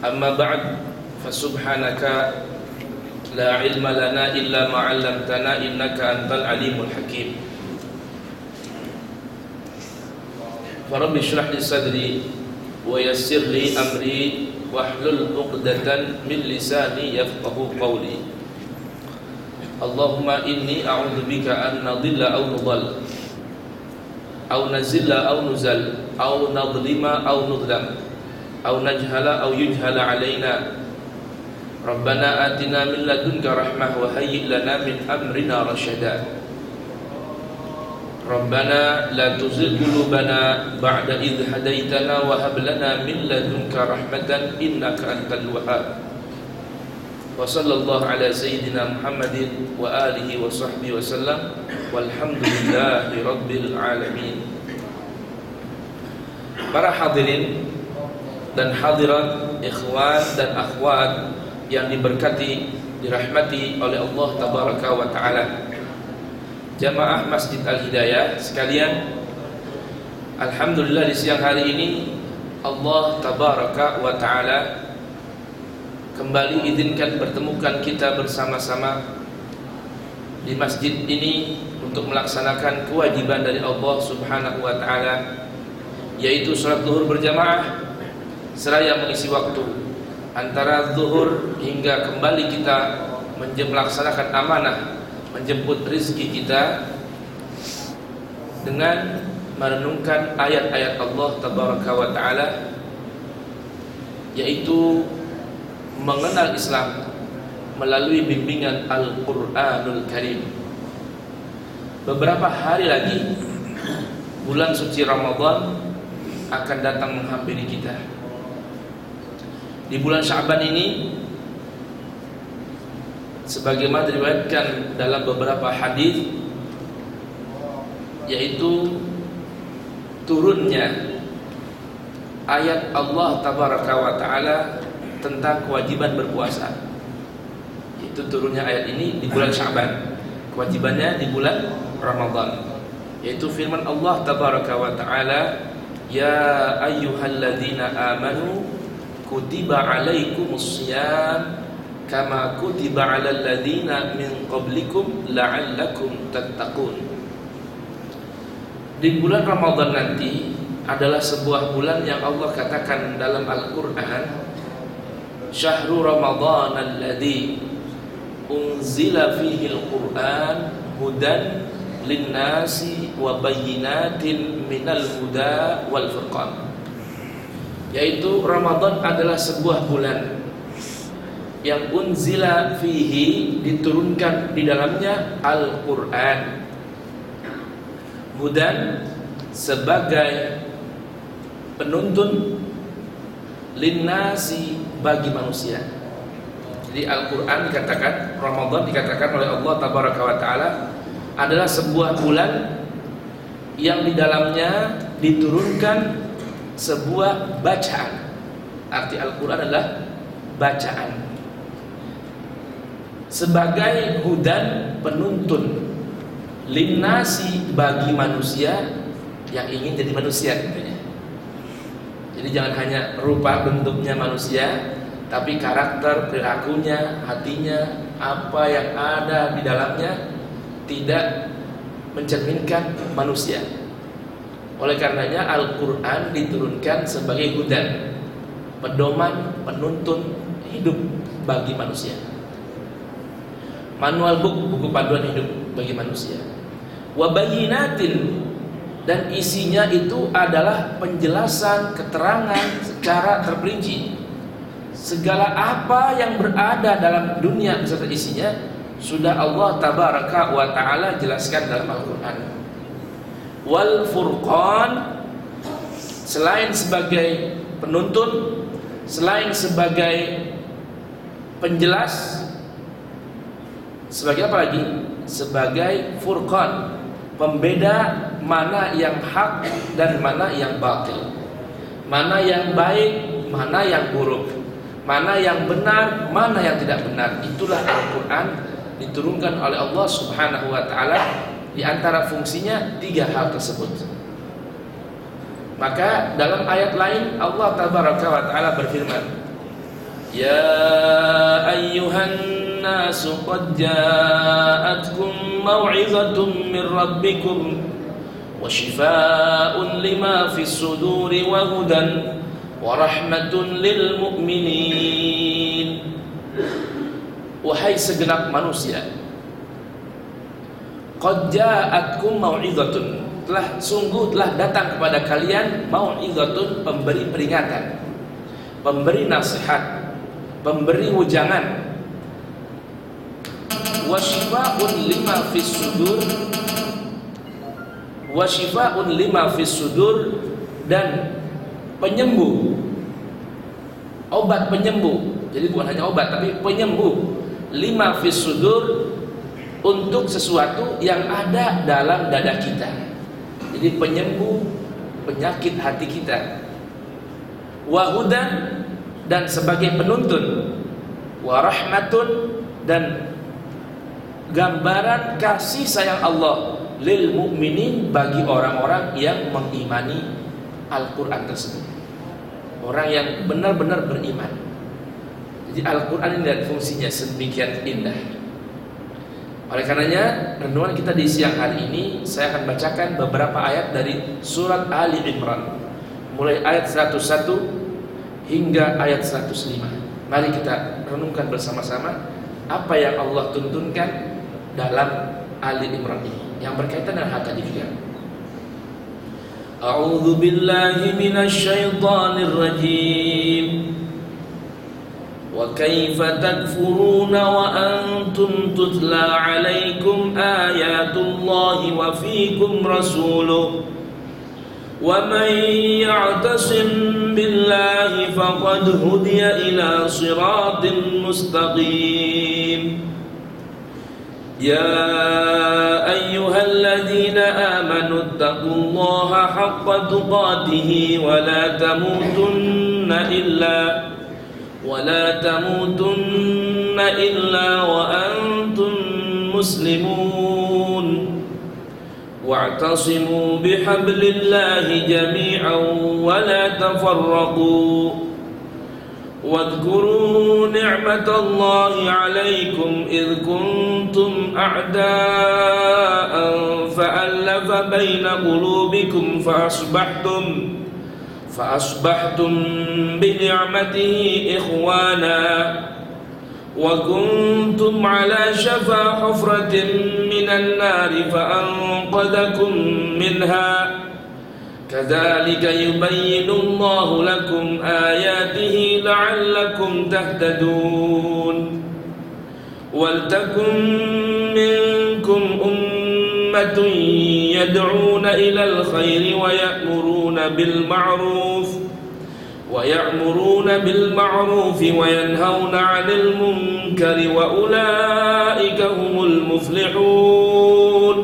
Amma ba'd, fasubhanaka la ilma lana illa ma 'allamtana innaka antal alimul hakim. Rabbi shrah li sadri wa yassir li amri wahlul 'uqdatan min lisani yafqahu qawli. Allahumma inni a'udzu bika an nadilla aw nudall aw nazilla aw nuzal aw nadlima aw nudlam aw najhala aw yujhala alaina. Rabbana atina min ladunka rahmah wa hayyi' lana min amrina rasyada. Rabbana la tuzigh qulubana ba'da idh hadaitana wa hab lana min ladunka rahmatan innaka antal wahhab. Wa sallallahu ala sayyidina Muhammadin wa alihi wa sahbihi wa sallam walhamdulillahi rabbil alamin. Para hadirin dan hadirat, ikhwan dan akhwat yang diberkati, dirahmati oleh Allah tabaraka wa taala, jamaah Masjid Al-Hidayah sekalian, alhamdulillah di siang hari ini Allah tabaraka wa taala kembali izinkan pertemukan kita bersama-sama di masjid ini untuk melaksanakan kewajiban dari Allah subhanahu wa ta'ala, yaitu salat zuhur berjamaah seraya mengisi waktu antara zuhur hingga kembali kita melaksanakan amanah menjemput rizki kita dengan merenungkan ayat-ayat Allah tabaraka wa ta'ala, yaitu mengenal Islam melalui bimbingan Al-Quranul Karim. Beberapa hari lagi bulan suci Ramadan akan datang menghampiri kita. Di bulan Sya'ban ini, sebagaimana diriwayatkan dalam beberapa hadis, yaitu turunnya ayat Allah tabaraka wa ta'ala tentang kewajiban berpuasa. Itu turunnya ayat ini di bulan Sya'ban, kewajibannya di bulan Ramadan, yaitu firman Allah tabaraka wa ta'ala, ya ayyuhalladzina amanu kutiba alaikumus syiyam kama kutiba alal ladzina min qablikum la'allakum tattaqun. Di bulan Ramadan nanti adalah sebuah bulan yang Allah katakan dalam Al-Qur'an, Syahrul Ramadan alladzi unzila fihi al-Qur'an hudan linnasi wa bayyinatin minal huda wal furqan. Yaitu Ramadan adalah sebuah bulan yang unzila fihi, diturunkan di dalamnya Al-Qur'an, hudan sebagai penuntun, linnasi bagi manusia. Jadi Al-Quran dikatakan, Ramadan dikatakan oleh Allah tabaraka wa ta'ala adalah sebuah bulan yang di dalamnya diturunkan sebuah bacaan. Arti Al-Quran adalah bacaan, sebagai hudan, penuntun, linnasi bagi manusia yang ingin jadi manusia tentunya. Jadi jangan hanya rupa bentuknya manusia, tapi karakter, perilakunya, hatinya, apa yang ada di dalamnya tidak mencerminkan manusia. Oleh karenanya Al-Quran diturunkan sebagai hudan, pedoman, penuntun hidup bagi manusia. Manual book, buku panduan hidup bagi manusia. Wa bayyinatin, dan isinya itu adalah penjelasan, keterangan secara terperinci. Segala apa yang berada dalam dunia beserta isinya sudah Allah tabaraka wa ta'ala jelaskan dalam Al-Quran. Wal furqan, selain sebagai penuntun, selain sebagai penjelas, sebagai apa lagi? Sebagai furqan, pembeda mana yang hak dan mana yang batil, mana yang baik, mana yang buruk, mana yang benar, mana yang tidak benar. Itulah Al-Quran diturunkan oleh Allah subhanahu wa ta'ala. Di antara fungsinya 3 hal tersebut. Maka dalam ayat lain Allah tabaraka wa ta'ala berfirman, Ya ayyuhan nasu qad ja'atkum mau'izatun min rabbikum wa shifaa'un lima fis suduri wa hudan wa rahmatun lil mu'minin. Wahai segenap manusia, qad ja'atkum mau'izatun, sungguh telah datang kepada kalian mau'izatun, pemberi peringatan, pemberi nasihat, pemberi wejangan, wasyifaa'un lima fis sudur, wasyifaa'un lima fis sudur, dan penyembuh, obat penyembuh. Jadi bukan hanya obat tapi penyembuh, lima fis sudur, untuk sesuatu yang ada dalam dada kita. Jadi penyembuh penyakit hati kita. Wahudan, dan sebagai penuntun, warahmatun, dan gambaran kasih sayang Allah, lil mu'minin, bagi orang-orang yang mengimani Al-Quran tersebut, orang yang benar-benar beriman. Jadi Al-Quran ini dan fungsinya sedemikian indah. Oleh karenanya renungan kita di siang hari ini, saya akan bacakan beberapa ayat dari surat Ali Imran, mulai ayat 101 hingga ayat 105. Mari kita renungkan bersama-sama apa yang Allah tuntunkan dalam Ali Imran ini yang berkaitan dengan hal tadi juga. A'udzu billahi minasy syaithanir rajim. Wa kaifa takfuruna wa antum tutla 'alaikum ayatullahi wa fiikum rasuluhu وَمَنْ يَعْتَصِمْ بِاللَّهِ فَقَدْ هُدِيَ إِلَى صِرَاطٍ مُسْتَقِيمٍ يَا أَيُّهَا الَّذِينَ آمَنُوا اتَّقُوا اللَّهَ حَقَّ تُقَاتِهِ وَلَا تَمُوتُنَّ إِلَّا وَأَنْتُمْ مُسْلِمُونَ واعتصموا بحبل الله جميعا ولا تفرقوا واذكروا نعمة الله عليكم إذ كنتم أعداء فألف بين قلوبكم فأصبحتم بنعمته إخوانا وكنتم على شفا حفرة من النار فأنقذكم منها كذلك يبين الله لكم آياته لعلكم تهتدون ولتكن منكم أمة يدعون إلى الخير ويأمرون بالمعروف وينهون عن المنكر وأولئك هم المفلحون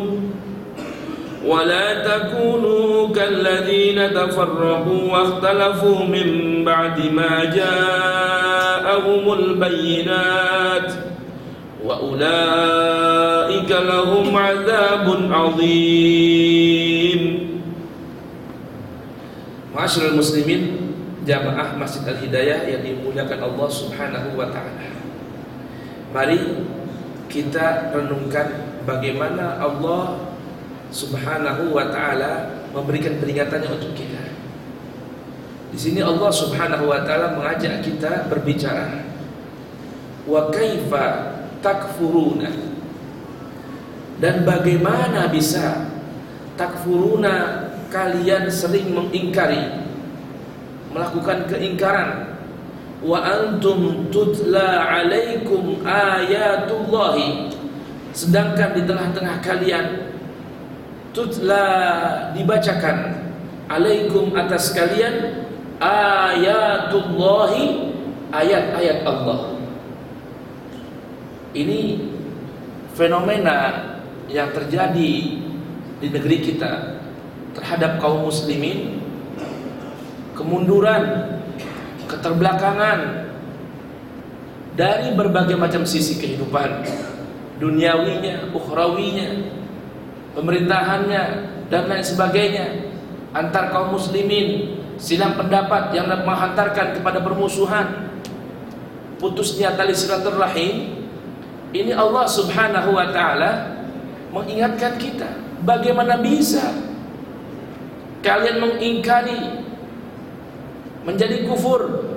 ولا تكونوا كالذين تفرقوا واختلفوا من بعد ما جاءهم البينات وأولئك لهم عذاب عظيم. Ma'asyiral muslimin, jamaah Masjid Al-Hidayah yang dimuliakan Allah Subhanahu wa ta'ala, mari kita renungkan bagaimana Allah Subhanahu wa ta'ala memberikan peringatannya untuk kita. Di sini Allah Subhanahu wa ta'ala mengajak kita berbicara, wa kaifa takfuruna, dan bagaimana bisa takfuruna, kalian sering mengingkari, melakukan keingkaran, wa antum tutla alaikum ayatullahi, sedangkan di tengah-tengah kalian, tutla dibacakan, alaikum atas kalian, ayatullahi, ayat-ayat Allah. Ini fenomena yang terjadi di negeri kita terhadap kaum muslimin, kemunduran, keterbelakangan dari berbagai macam sisi kehidupan, duniawinya, ukhrawinya, pemerintahannya, dan lain sebagainya, antar kaum muslimin, silang pendapat yang menghantarkan kepada permusuhan. putusnya tali silaturahim, ini Allah Subhanahu wa ta'ala mengingatkan kita, bagaimana bisa kalian mengingkari, menjadi kufur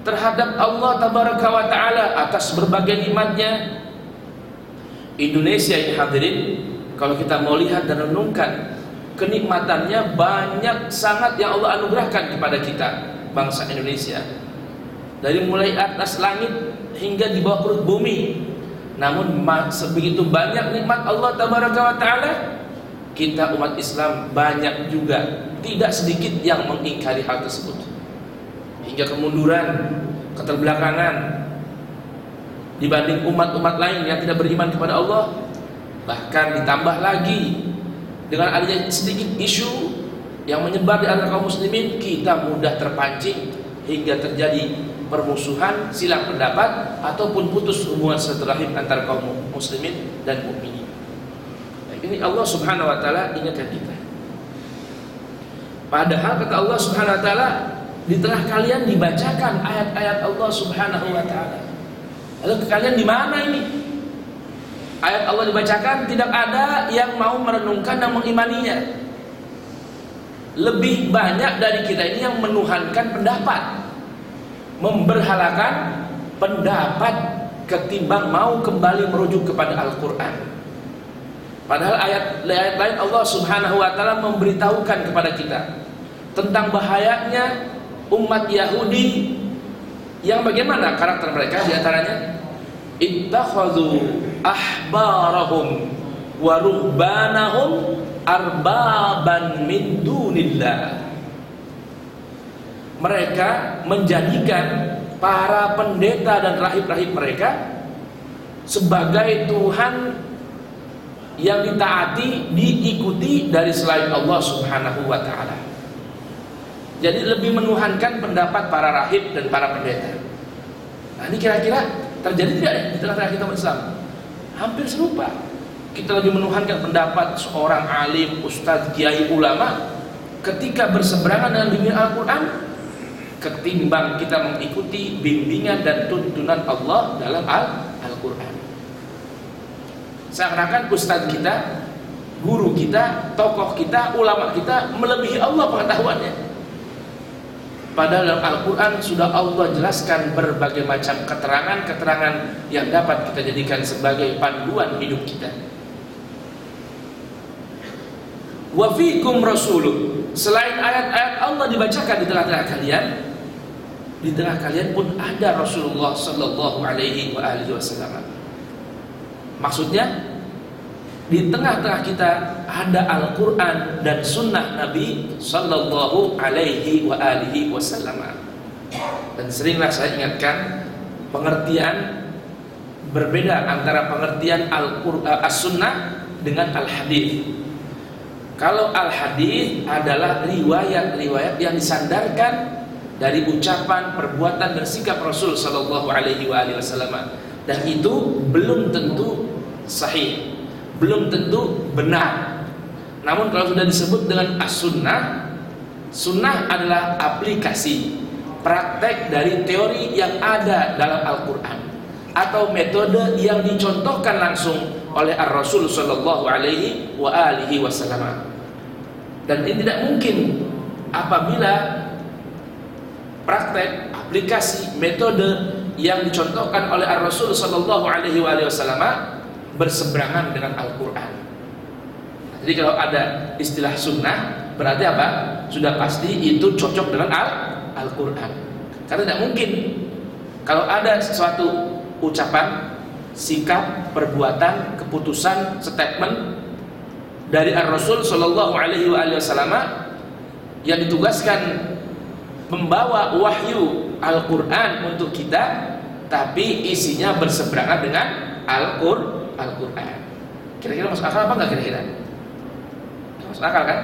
terhadap Allah Tabaraka wa ta'ala atas berbagai nikmatnya. Indonesia ini hadirin, kalau kita mau lihat dan renungkan, kenikmatannya banyak sangat yang Allah anugerahkan kepada kita, bangsa Indonesia. Dari mulai atas langit hingga di bawah perut bumi. Namun sebegitu banyak nikmat Allah Tabaraka wa ta'ala, kita umat Islam banyak juga, tidak sedikit yang mengingkari hal tersebut. Hingga kemunduran, keterbelakangan dibanding umat-umat lain yang tidak beriman kepada Allah. Bahkan ditambah lagi dengan adanya sedikit isu yang menyebar di antara kaum muslimin, kita mudah terpancing hingga terjadi permusuhan, silang pendapat, ataupun putus hubungan silaturahim antara kaum muslimin dan mukminin. Ini Allah Subhanahu wa ta'ala ingatkan kita. Padahal kata Allah Subhanahu wa ta'ala, di tengah kalian dibacakan ayat-ayat Allah Subhanahu wa ta'ala. Lalu kalian di mana ini? Ayat Allah dibacakan, tidak ada yang mau merenungkan dan mengimaninya. Lebih banyak dari kita ini yang menuhankan pendapat, memberhalakan pendapat ketimbang mau kembali merujuk kepada Al-Quran. Padahal ayat lain Allah Subhanahu wa ta'ala memberitahukan kepada kita tentang bahayanya umat Yahudi yang bagaimana karakter mereka. Di antaranya, ittakhadhu ahbarahum wa ruhbanahum arbaban min dunillah. Mereka menjadikan para pendeta dan rahib-rahib mereka sebagai Tuhan yang ditaati, diikuti dari selain Allah Subhanahu wa ta'ala. Jadi lebih menuhankan pendapat para rahib dan para pendeta. Nah, ini kira-kira terjadi tidak ya di tengah-tengah kita Islam? Hampir serupa. Kita lebih menuhankan pendapat seorang alim, ustadz, kiai, ulama ketika berseberangan dengan bimbingan Al-Quran, ketimbang kita mengikuti bimbingan dan tuntunan Allah dalam Al-Quran. Seakan-akan ustadz kita, guru kita, tokoh kita, ulama kita melebihi Allah pengetahuannya. Padahal dalam Al-Quran sudah Allah jelaskan berbagai macam keterangan-keterangan yang dapat kita jadikan sebagai panduan hidup kita. Wa fiikum rasuluh. Selain ayat-ayat Allah dibacakan di tengah-tengah kalian, di tengah kalian pun ada Rasulullah sallallahu alaihi wasallam. Maksudnya, di tengah-tengah kita ada Al-Quran dan Sunnah Nabi sallallahu alaihi wasallam. Dan seringlah saya ingatkan, pengertian berbeda antara pengertian Al-Quran, As-Sunnah dengan Al-Hadith. Kalau Al-Hadith adalah riwayat-riwayat yang disandarkan dari ucapan, perbuatan dan sikap Rasul sallallahu alaihi wasallam. Dan itu belum tentu sahih, belum tentu benar. Namun kalau sudah disebut dengan as-sunnah, sunnah adalah aplikasi, praktek dari teori yang ada dalam Al-Quran atau metode yang dicontohkan langsung oleh Ar-Rasul sallallahu alaihi wasallam. Dan ini tidak mungkin apabila praktek, aplikasi, metode yang dicontohkan oleh Ar-Rasul sallallahu alaihi wasallam berseberangan dengan Al-Quran. Jadi kalau ada istilah sunnah, berarti apa? Sudah pasti itu cocok dengan Al-Quran. Karena tidak mungkin kalau ada sesuatu ucapan, sikap, perbuatan, keputusan, statement dari Ar-Rasul sallallahu alaihi wasallam yang ditugaskan membawa wahyu Al-Quran untuk kita, tapi isinya berseberangan dengan Al-Quran. Kira-kira masuk akal apa enggak kira-kira? Masuk akal kan?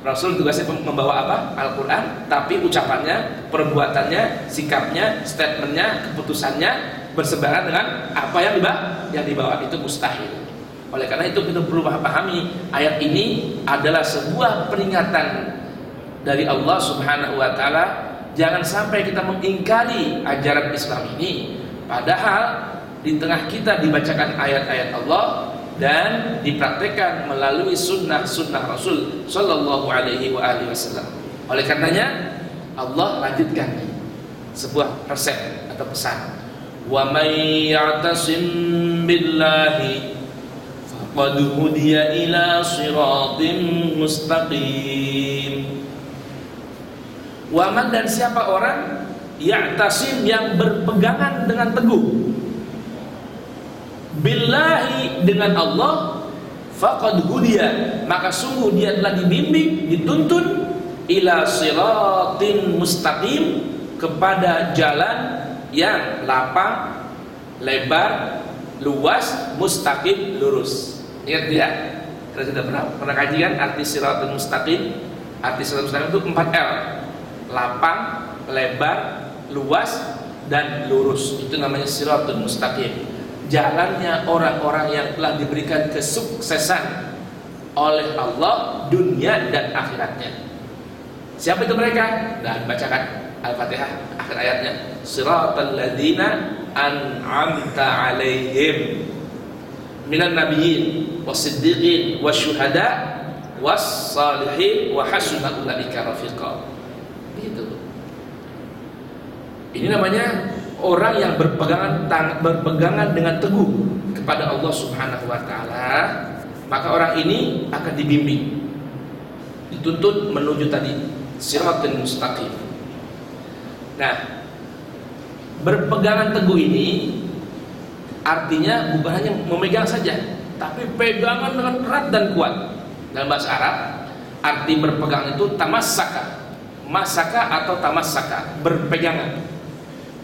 Rasul tugasnya membawa apa? Al-Quran, tapi ucapannya, perbuatannya, sikapnya, statementnya, keputusannya berseberangan dengan apa yang dibawa. Itu mustahil. Oleh karena itu kita perlu pahami ayat ini adalah sebuah peringatan dari Allah Subhanahu wa ta'ala. Jangan sampai kita mengingkari ajaran Islam ini Padahal di tengah kita dibacakan ayat-ayat Allah dan dipraktekkan melalui sunnah-sunnah Rasul Sallallahu Alaihi Wasallam. Oleh karenanya Allah lanjutkan sebuah resep atau pesan. Wa may ya'tasim billahi faqad hudiya ila siratim mustaqim. Wa man, dan siapa orang ya'tasim yang berpegangan dengan teguh billahi dengan Allah, faqad hudiya, maka sungguh dia telah dibimbing, dituntun ila siratin mustaqim, kepada jalan yang lapang, lebar, luas, mustaqim, lurus. Ingat tidak? Kita sudah pernah kaji kan arti siratul mustaqim? Arti siratul mustaqim itu 4L: lapang, lebar, luas, dan lurus. Itu namanya siratul mustaqim. Jalannya orang-orang yang telah diberikan kesuksesan oleh Allah dunia dan akhiratnya. Siapa itu mereka? Dan bacakan Al-Fatihah akhir ayatnya, siratal ladzina an'amta 'alaihim minan nabiyyin wasiddiqin wasyuhada wassalihin wa hasuna ulaika rafiqa. Gitu. Ini namanya orang yang berpegangan dengan teguh kepada Allah Subhanahu wa taala, maka orang ini akan dibimbing, dituntut menuju tadi siratal mustaqim. Nah, berpegangan teguh ini artinya bukan hanya memegang saja, tapi pegangan dengan erat dan kuat. Dalam bahasa Arab, arti berpegang itu tamassaka, masaka atau tamassaka, berpegangan.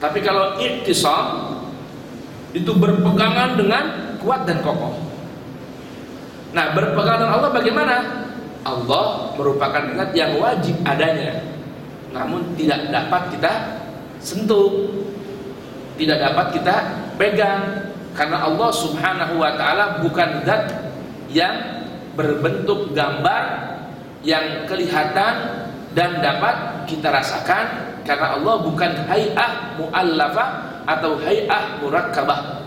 Tapi kalau iktisam itu berpegangan dengan kuat dan kokoh. Nah, berpegangan dengan Allah bagaimana? Allah merupakan zat yang wajib adanya, namun tidak dapat kita sentuh, tidak dapat kita pegang, karena Allah Subhanahu wa ta'ala bukan zat yang berbentuk gambar yang kelihatan dan dapat kita rasakan, karena Allah bukan hay'ah mu'allafah atau hay'ah murakkabah,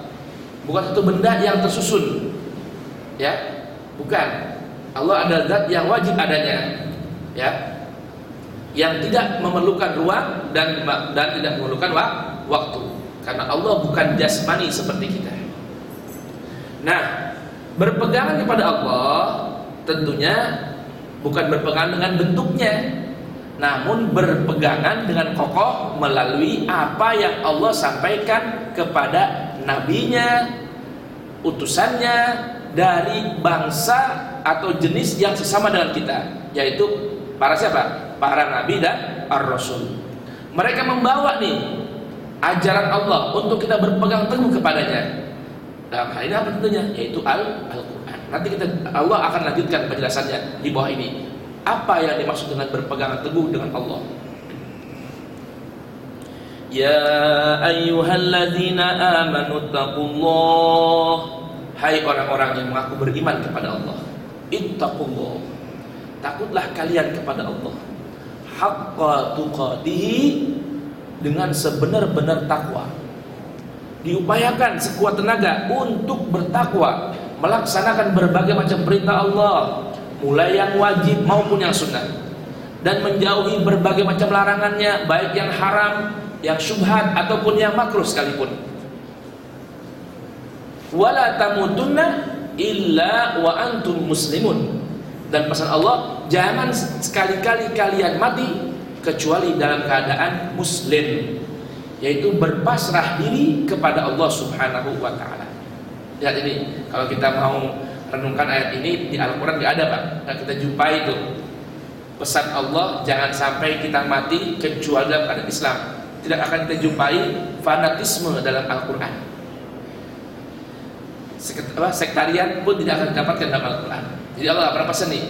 bukan satu benda yang tersusun, ya, bukan. Allah adalah zat yang wajib adanya, ya, yang tidak memerlukan ruang dan tidak memerlukan waktu, karena Allah bukan jasmani seperti kita. Nah, berpegangan kepada Allah tentunya bukan berpegangan dengan bentuknya, namun berpegangan dengan kokoh melalui apa yang Allah sampaikan kepada nabinya, utusannya, dari bangsa atau jenis yang sesama dengan kita, yaitu para siapa? Para nabi dan ar-rasul. Mereka membawa nih ajaran Allah untuk kita berpegang teguh kepadanya. Dalam hal ini apa tentunya? Yaitu Al-Quran. Nanti Allah akan lanjutkan penjelasannya di bawah ini. Apa yang dimaksud dengan berpegang teguh dengan Allah? Ya ayyuhalladzina amanu taqullah, hai orang-orang yang mengaku beriman kepada Allah, ittaqullah, takutlah kalian kepada Allah, haqqa tuqatihi, dengan sebenar-benar takwa. Diupayakan sekuat tenaga untuk bertakwa, melaksanakan berbagai macam perintah Allah, mulai yang wajib maupun yang sunnah, dan menjauhi berbagai macam larangannya, baik yang haram, yang syubhat ataupun yang makruh sekalipun. Wala tamutunna illa wa antum muslimun, dan pesan Allah, jangan sekali-kali kalian mati kecuali dalam keadaan muslim, yaitu berpasrah diri kepada Allah Subhanahu wa ta'ala. Lihat ini, kalau kita mau renungkan ayat ini di Al-Quran gak ada, Pak. Nah, kita jumpai itu pesan Allah, jangan sampai kita mati kecuali dalam keadaan Islam. Tidak akan kita jumpai fanatisme dalam Al-Quran. Sektarian pun tidak akan didapatkan dalam Al-Quran. Jadi Allah pernah pesan nih,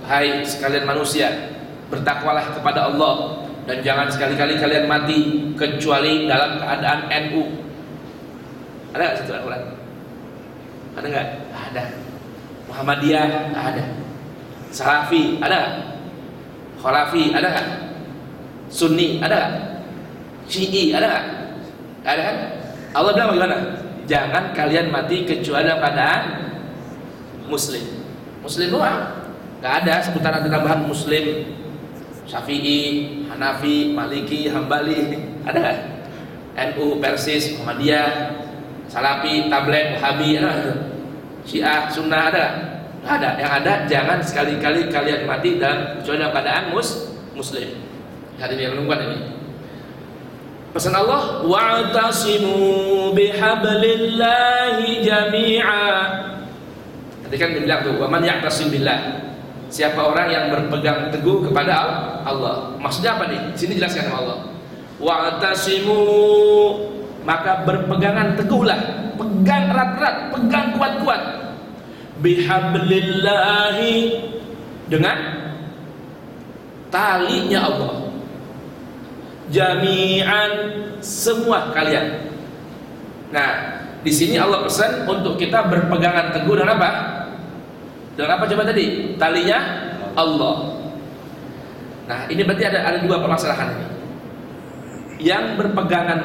hai sekalian manusia, bertakwalah kepada Allah, dan jangan sekali-kali kalian mati kecuali dalam keadaan NU. Ada nggak situ Al-Quran? Ada nggak? Ada. Muhammadiyah ada. Salafi ada nggak? Khalafi ada nggak? Sunni ada nggak? Syi'i ada nggak? Ada kan? Allah bilang bagaimana? Jangan kalian mati kecuali dalam keadaan muslim. Muslim doang. Gak ada sebutan tambahan muslim, Syafi'i, Hanafi, Maliki, Hambali. Ada gak? NU, Persis, Muhammadiyah, Salafi, Tabligh, Wahabi, ada itu. Syiah, Sunnah, ada gak? Gak ada. Yang ada, jangan sekali-kali kalian mati kecuali dalam keadaan muslim. Hari ini yang menungguan ini. Pesan Allah, wa'tasimu bihablillahi jami'a. Tadi kan dibilang tuh, wa man ya'tasim billah. Siapa orang yang berpegang teguh kepada Allah. Maksudnya apa nih? Sini jelaskan sama Allah. Wa'tasimu, maka berpegangan teguhlah, pegang erat-erat, pegang kuat-kuat. Bihablillahi, dengan talinya Allah. Jami'an, semua kalian. Nah, di sini Allah pesan untuk kita berpegangan teguh dengan apa? Dengan apa coba tadi? Talinya Allah. Nah, ini berarti ada dua permasalahan ini. Yang berpegangan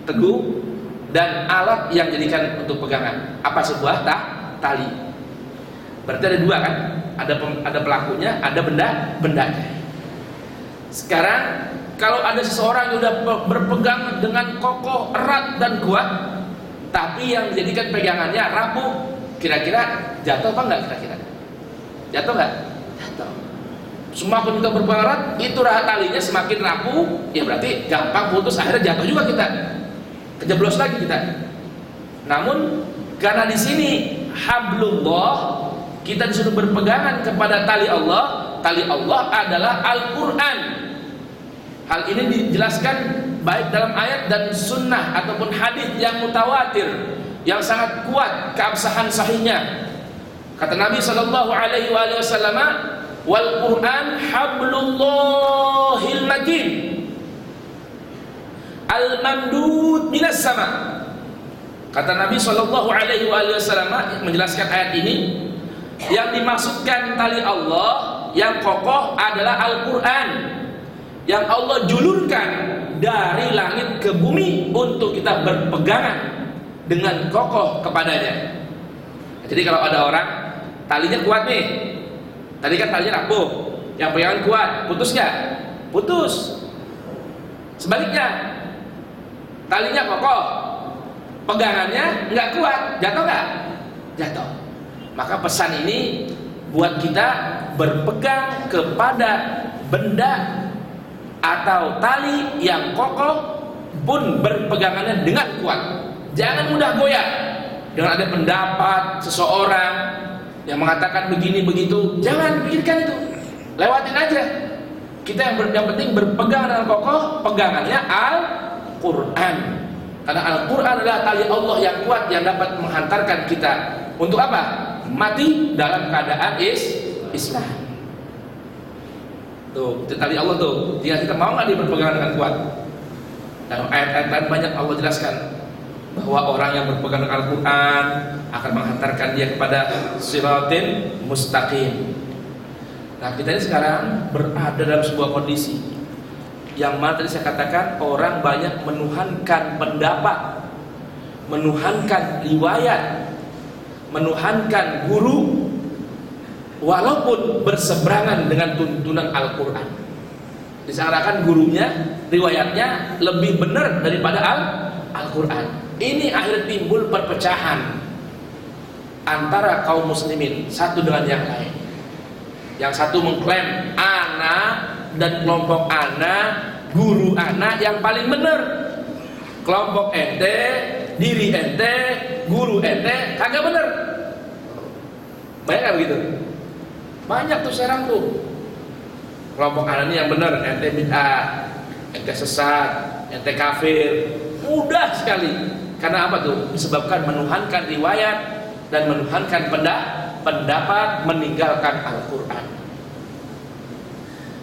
teguh dan alat yang dijadikan untuk pegangan. Apa sebuah tali? Berarti ada dua kan? Ada pelakunya, ada bendanya. Sekarang kalau ada seseorang yang sudah berpegang dengan kokoh, erat dan kuat, tapi yang dijadikan pegangannya rapuh, kira-kira jatuh apa enggak kira-kira? Jatuh enggak? Jatuh. Semakin kita berpegang erat, itu talinya semakin rapuh, ya berarti gampang putus, akhirnya jatuh juga kita. Kejeblos lagi kita. Namun karena di sini hablullah, kita disuruh berpegangan kepada tali Allah. Tali Allah adalah Al-Qur'an. Hal ini dijelaskan baik dalam ayat dan sunnah ataupun hadis yang mutawatir, yang sangat kuat keabsahan sahihnya. Kata Nabi sallallahu alaihi wasallam, "Wal Qur'an hablullahil matin, al-mamdud minas sama." Kata Nabi sallallahu alaihi wasallam menjelaskan ayat ini, yang dimaksudkan tali Allah yang kokoh adalah Al-Qur'an, yang Allah julurkan dari langit ke bumi untuk kita berpegangan dengan kokoh kepadanya. Jadi kalau ada orang talinya kuat nih, tadi kan talinya rapuh, yang pegangan kuat, putus nggak? Putus. Sebaliknya, talinya kokoh, pegangannya nggak kuat, jatuh nggak? Jatuh. Maka pesan ini buat kita berpegang kepada benda atau tali yang kokoh pun berpegangannya dengan kuat. Jangan mudah goyah dengan ada pendapat seseorang yang mengatakan begini begitu. Jangan pikirkan itu, lewatin aja. Kita yang penting berpegang dengan kokoh, pegangannya Al-Quran. Karena Al-Quran adalah tali Allah yang kuat yang dapat menghantarkan kita untuk apa? Mati dalam keadaan Islam. Tuh, itu tali Allah tuh. Kita mau nggak dia berpegang dengan kuat? Dalam ayat-ayat banyak Allah jelaskan bahwa orang yang berpegang dengan Al-Quran akan menghantarkan dia kepada siratin mustaqim. Nah, kita ini sekarang berada dalam sebuah kondisi yang mana tadi saya katakan orang banyak menuhankan pendapat, menuhankan riwayat, menuhankan guru, walaupun berseberangan dengan tuntunan Al-Quran. Diseakan gurunya, riwayatnya lebih benar daripada Al-Quran. Ini akhirnya timbul perpecahan antara kaum muslimin satu dengan yang lain. Yang satu mengklaim ana dan kelompok ana, guru ana yang paling benar. Kelompok ente, diri ente, guru ente kagak benar. Banyak kan begitu? Banyak tuh sekarang tuh. Kelompok ana ini yang benar, ente bid'ah, ente sesat, ente kafir. Mudah sekali. Karena apa tuh? Disebabkan menuhankan riwayat dan menuhankan pendapat, meninggalkan Al-Quran.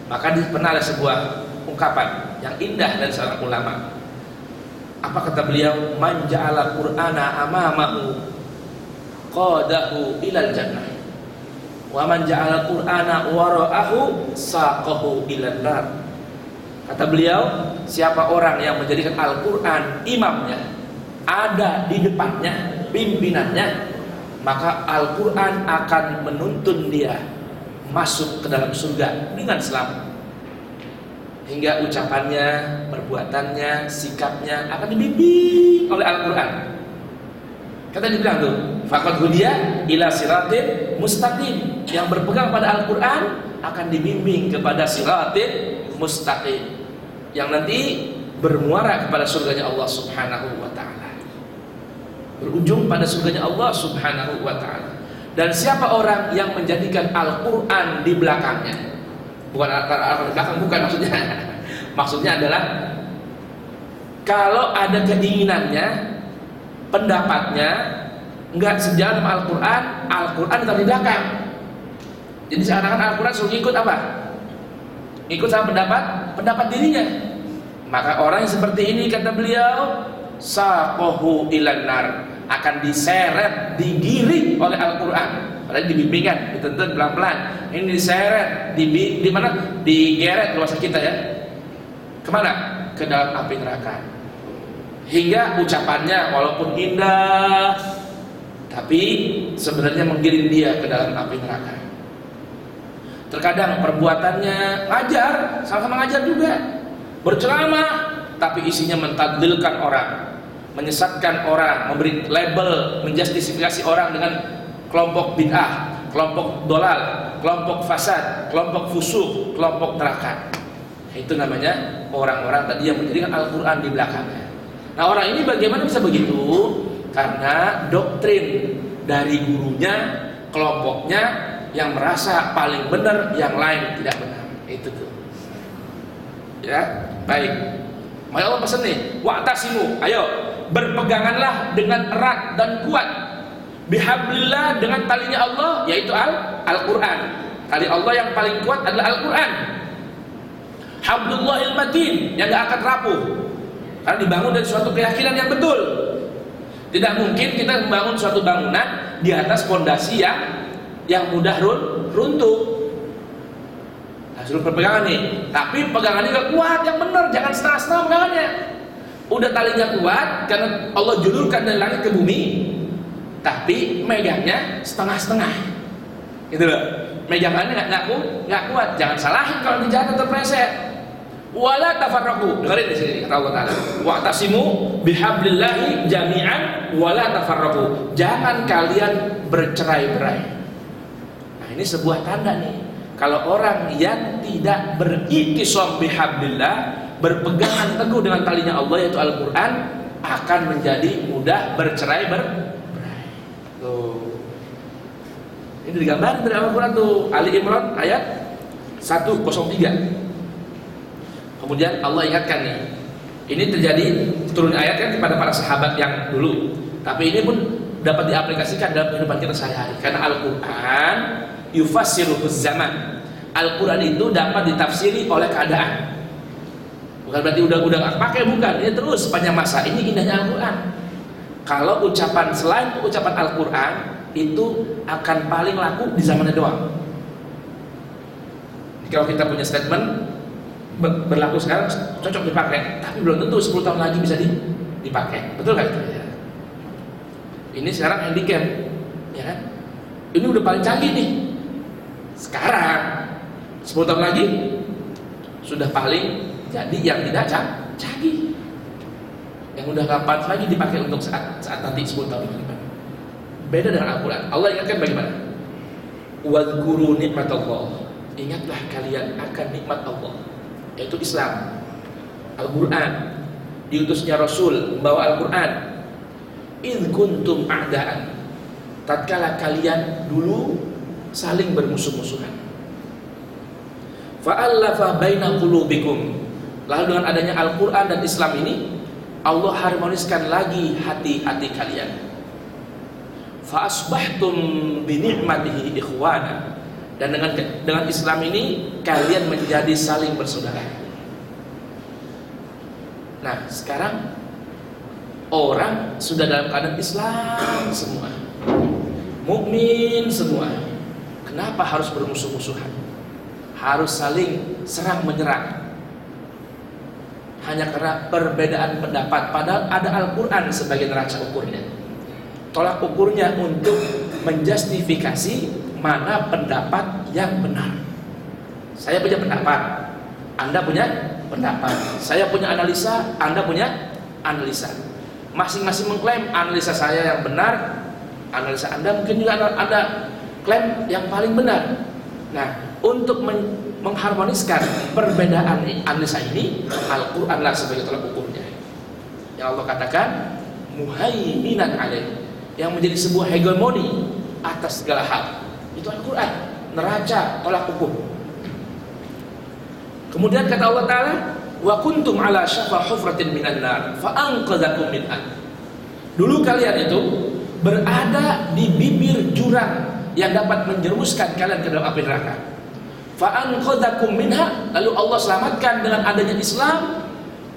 Maka pernah ada sebuah ungkapan yang indah dari seorang ulama. Apa kata beliau? Man ja'ala Qur'ana amamahu qadahu ilal jannah, wa man ja'ala Qur'ana wara'ahu saqahu ilal nar. Kata beliau, siapa orang yang menjadikan Al-Quran imamnya, ada di depannya, pimpinannya, maka Al-Quran akan menuntun dia masuk ke dalam surga dengan selamat. Hingga ucapannya, perbuatannya, sikapnya akan dibimbing oleh Al-Quran. Kata dibilang tuh, faqad hudiya ila siratin mustaqim. Yang berpegang pada Al-Quran akan dibimbing kepada siratin mustaqim, yang nanti bermuara kepada surganya Allah Subhanahu wa ta'ala, berujung pada surganya Allah Subhanahu wa ta'ala. Dan siapa orang yang menjadikan Al-Quran di belakangnya, bukan Al-Quran di belakang, bukan maksudnya. Maksudnya adalah kalau ada keinginannya, pendapatnya enggak sejalan sama Al-Quran, Al-Quran tetap di belakang. Jadi seakan-akan Al-Quran suruh ikut apa? Ikut sama pendapat dirinya. Maka orang yang seperti ini, kata beliau, saqahu ilan nar, akan diseret, digiring oleh Al-Quran. Padahal dibimbingan, dituntun pelan-pelan. Ini diseret, di mana? Digeret bahasa kita ya. Kemana? Ke dalam api neraka. Hingga ucapannya walaupun indah, tapi sebenarnya menggiring dia ke dalam api neraka. Terkadang perbuatannya ngajar, sama-sama ngajar juga, berceramah, tapi isinya mentadlilkan orang, menyesatkan orang, memberi label, menjustifikasi orang dengan kelompok bid'ah, kelompok dolal, kelompok fasad, kelompok fusuk, kelompok neraka. Itu namanya orang-orang tadi yang menjadikan Al-Quran di belakangnya. Nah, orang ini bagaimana bisa begitu? Karena doktrin dari gurunya, kelompoknya yang merasa paling benar, yang lain tidak benar. Itu tuh. Ya, baik. Maka Allah pesan nih, wa'tasimu, ayo berpeganganlah dengan erat dan kuat bihablillah, dengan talinya Allah, yaitu Al-Quran. Tali Allah yang paling kuat adalah Al-Quran. Hablullahil matin, yang gak akan rapuh, karena dibangun dari suatu keyakinan yang betul. Tidak mungkin kita membangun suatu bangunan di atas fondasi yang mudah runtuh. Nah, suruh berpegangan nih, tapi pegangannya gak kuat, yang benar, jangan setengah-setengah pegangannya. Udah talinya kuat karena Allah julurkan dari langit ke bumi, tapi megangnya setengah-setengah. Gitu loh. Megangannya nggak kuat. Jangan salahin kalau di jalan terpleset. Wala tafarraqu. Dengerin di sini kata Allah Taala. Wa'tasimu bihablillahi jami'an wala tafarraqu. Jangan kalian bercerai-berai. Nah, ini sebuah tanda nih. Kalau orang yang tidak beriktisam bihablillah, berpegangan teguh dengan talinya Allah yaitu Al-Quran, akan menjadi mudah bercerai-berai. Tuh. Ini digambarkan dari Al-Quran tuh, Ali Imran ayat 103. Kemudian Allah ingatkan nih, ini terjadi turun ayat kan kepada para sahabat yang dulu, tapi ini pun dapat diaplikasikan dalam kehidupan kita sehari-hari. Karena Al-Quran yufassiruhuz zaman. Al-Quran itu dapat ditafsiri oleh keadaan. Bukan berarti udah gak pakai, bukan. Ini terus sepanjang masa. Ini indahnya Al-Quran. Kalau ucapan selain ucapan Al-Quran itu akan paling laku di zamannya doang. Kalau kita punya statement berlaku sekarang, cocok dipakai, tapi belum tentu 10 tahun lagi bisa dipakai. Betul kan? Ya. Ini sekarang handicap, ya kan? Ini udah paling canggih nih. Sekarang 10 tahun lagi sudah paling jadi yang tidak canggih, yang udah kapan lagi dipakai untuk saat nanti 10 tahun lagi. Beda dengan Al-Quran. Allah ingatkan bagaimana? Wadhkuru nikmatallah. Ingatlah kalian akan nikmat Allah, yaitu Islam, Al-Quran, diutusnya Rasul membawa Al-Quran. Idh kuntum a'daan, tatkala kalian dulu saling bermusuh-musuhan. Fa'allafa baina qulubikum, lalu dengan adanya Al-Quran dan Islam ini, Allah harmoniskan lagi hati-hati kalian. Fa'asbahtum bini'matihi ikhwana, dan dengan Islam ini kalian menjadi saling bersaudara. Nah, sekarang orang sudah dalam keadaan Islam semua, mukmin semua. Kenapa harus bermusuh-musuhan? Harus saling serang menyerang. hanya karena perbedaan pendapat, padahal ada Al-Quran sebagai neraca ukurnya. Tolak ukurnya untuk menjustifikasi mana pendapat yang benar. Saya punya pendapat, Anda punya pendapat. Saya punya analisa, Anda punya analisa. Masing-masing mengklaim analisa saya yang benar, analisa Anda mungkin juga ada klaim yang paling benar. Nah, untuk mengharmoniskan perbedaan analisa ini, Al-Quranlah sebagai tolak ukurnya. Yang Allah katakan muhaiminan alaih, yang menjadi sebuah hegemoni atas segala hal. Itu Al-Quran, neraca tolak ukur. Kemudian kata Allah Ta'ala, wa kuntum ala syafa hufratin minan nar fa anqadzakum minha. Dulu kalian itu berada di bibir jurang yang dapat menjerumuskan kalian ke dalam api neraka. Fa anqadzakum minha, lalu Allah selamatkan dengan adanya Islam.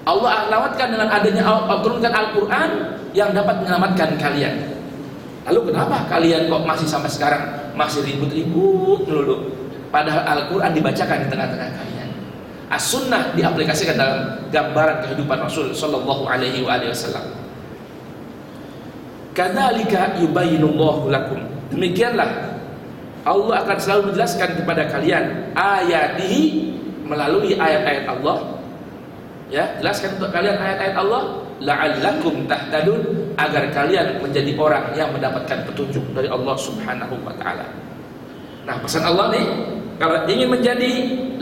Allah selamatkan dengan adanya turunkan Al-Qur'an yang dapat menyelamatkan kalian. Lalu kenapa kalian kok masih sampai sekarang masih ribut-ribut dulu? Padahal Al-Qur'an dibacakan di tengah-tengah kalian. As-sunnah diaplikasikan dalam gambaran kehidupan Rasul sallallahu alaihi wasallam. Kadzalika yubayyinullahu lakum. Demikianlah Allah akan selalu menjelaskan kepada kalian ayatihi, melalui ayat-ayat Allah. Ya, jelaskan untuk kalian ayat-ayat Allah, la'allakum tahtadun, agar kalian menjadi orang yang mendapatkan petunjuk dari Allah Subhanahu wa taala. Nah, pesan Allah nih, kalau ingin menjadi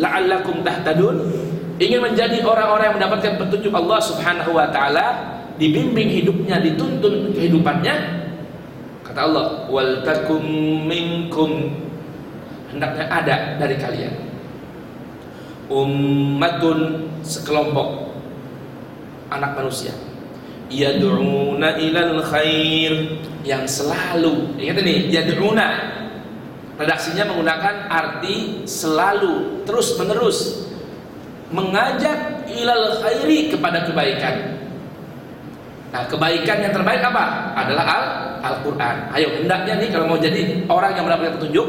la'allakum tahtadun, ingin menjadi orang-orang yang mendapatkan petunjuk Allah Subhanahu wa taala, dibimbing hidupnya, dituntun kehidupannya, kata Allah, wal takum minkum, hendaknya ada dari kalian ummatun, sekelompok anak manusia, yad'una ilal khair, yang selalu, ingat ini, yad'una, redaksinya menggunakan arti selalu, terus menerus, mengajak ilal khairi, kepada kebaikan. Nah, kebaikan yang terbaik apa? Adalah Al-Quran. Ayo, hendaknya nih kalau mau jadi orang yang mendapatkan petunjuk,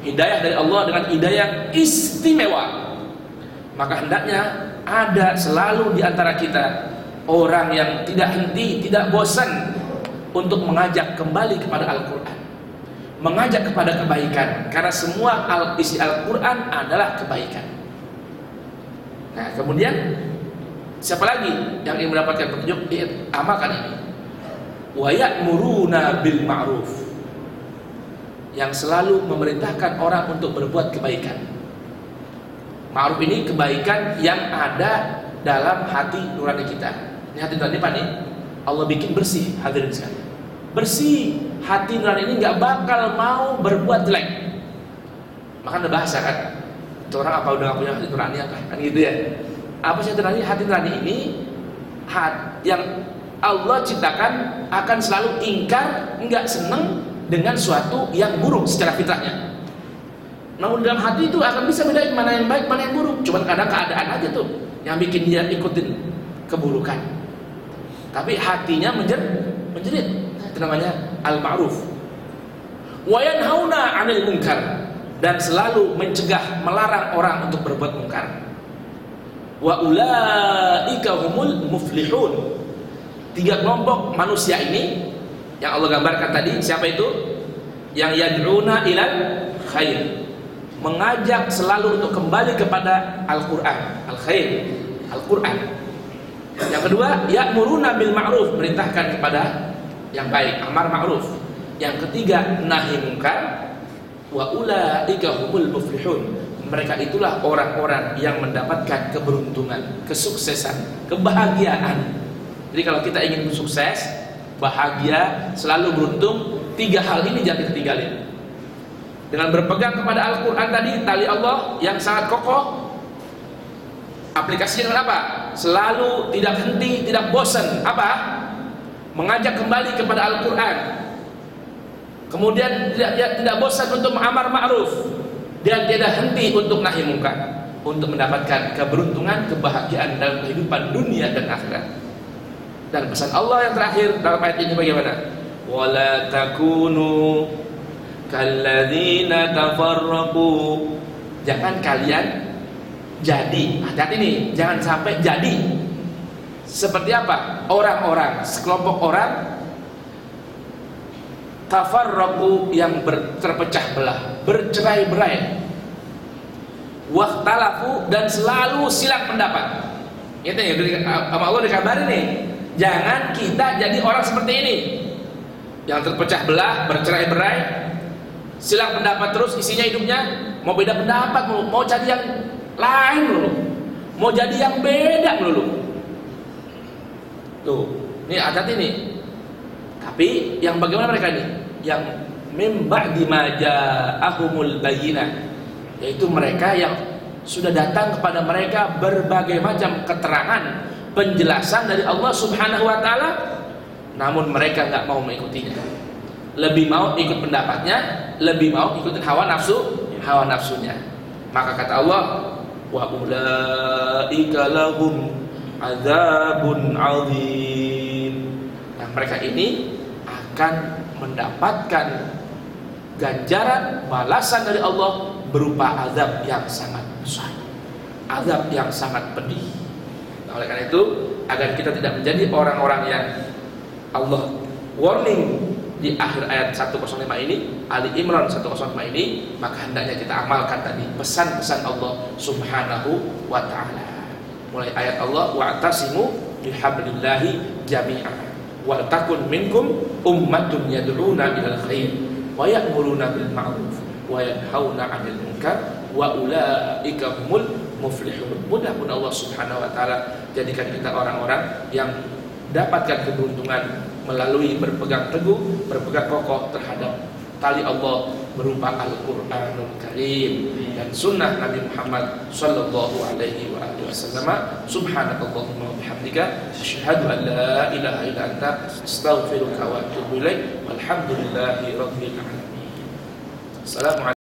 hidayah dari Allah dengan hidayah istimewa, maka hendaknya ada selalu di antara kita orang yang tidak henti, tidak bosan untuk mengajak kembali kepada Al-Quran, mengajak kepada kebaikan, karena semua isi Al-Quran adalah kebaikan. Nah, kemudian siapa lagi yang ingin mendapatkan petunjuk? Amalkan ini. Wa ya'muruna bil ma'ruf, yang selalu memerintahkan orang untuk berbuat kebaikan. Ma'ruf ini kebaikan yang ada dalam hati nurani kita. Ini hati nurani apa nih? Allah bikin bersih, hadirin sekalian. Bersih, hati nurani ini nggak bakal mau berbuat jelek. Maka ada bahasa kan, itu orang apa udah nggak punya hati nurani apa? Kan gitu ya. Apa sih hati nurani ini? Yang Allah ciptakan akan selalu ingkar, nggak seneng dengan suatu yang buruk secara fitrahnya. Namun dalam hati itu akan bisa bedain mana yang baik, mana yang buruk. Cuman kadang keadaan aja tuh yang bikin dia ikutin keburukan. Tapi hatinya menjerit. Itu namanya al-ma'ruf. Wa yanhauna 'anil munkar, dan selalu mencegah, melarang orang untuk berbuat munkar. Wa ulaika humul muflihun. 3 kelompok manusia ini yang Allah gambarkan tadi, siapa itu? Yang yad'una ilal khair, mengajak selalu untuk kembali kepada Al-Quran, al-khair, Al-Quran. Yang kedua, ya'muruna bil ma'ruf, merintahkan kepada yang baik, amar ma'ruf. Yang ketiga, nahi munkar. Wa ulaika humul muflihun, mereka itulah orang-orang yang mendapatkan keberuntungan, kesuksesan, kebahagiaan. Jadi kalau kita ingin sukses, bahagia, selalu beruntung, 3 hal ini jangan ketinggalin. Dengan berpegang kepada Al-Quran tadi, tali Allah yang sangat kokoh. Aplikasinya dengan apa? Selalu tidak henti, tidak bosan. Apa? Mengajak kembali kepada Al-Quran. Kemudian tidak bosan untuk mengamar ma'ruf, dan tidak henti untuk nahi munkar, untuk mendapatkan keberuntungan, kebahagiaan dalam kehidupan dunia dan akhirat. Dan pesan Allah yang terakhir dalam ayat ini bagaimana? Wala takunu kalladzina tafarraqu, jangan kalian jadi, hati-hati nih, jangan sampai jadi Seperti apa? Orang-orang, sekelompok orang tafarraqu yang terpecah belah, bercerai-berai. Wakhtalafu dan selalu silang pendapat. Itu ya, sama Allah dikabarin nih. Jangan kita jadi orang seperti ini, yang terpecah belah, bercerai-berai, silang pendapat terus, isinya hidupnya mau beda pendapat mulu, mau jadi yang lain dulu, mau jadi yang beda dulu. Tuh, ini hati-hati nih. Tapi yang bagaimana mereka ini? Yang mim ba'di ma ja'ahumul bayyinah, yaitu mereka yang sudah datang kepada mereka berbagai macam keterangan, penjelasan dari Allah Subhanahu wa taala, namun mereka enggak mau mengikutinya. Lebih mau ikut pendapatnya, lebih mau ikutin hawa nafsunya. Maka kata Allah, wa ulaika lahum adzabun adzim. Nah, mereka ini akan mendapatkan ganjaran balasan dari Allah berupa azab yang sangat besar, azab yang sangat pedih. Nah, oleh karena itu, agar kita tidak menjadi orang-orang yang Allah warning di akhir ayat 105 ini, Ali Imran 105 ini, maka hendaknya kita amalkan tadi pesan-pesan Allah Subhanahu wa ta'ala. Mulai ayat Allah, wa'tasimu bihablillahi jami'an wa takun minkum ummatun yad'una ilal khair wa ya'muruna bil ma'ruf wa yanhauna 'anil munkar wa ulaika humul muflihun. Mudah-mudahan Allah Subhanahu wa taala jadikan kita orang-orang yang dapatkan keberuntungan melalui berpegang teguh, berpegang kokoh terhadap tali Allah berupa Al-Qur'anul Karim dan sunnah Nabi Muhammad sallallahu alaihi wa alihi wasallam. Subhanakallahumma wa bihamdika asyhadu an la ilaha illa anta astaghfiruka wa atubu ilaik. Walhamdulillahi rabbil alamin. Assalamualaikum.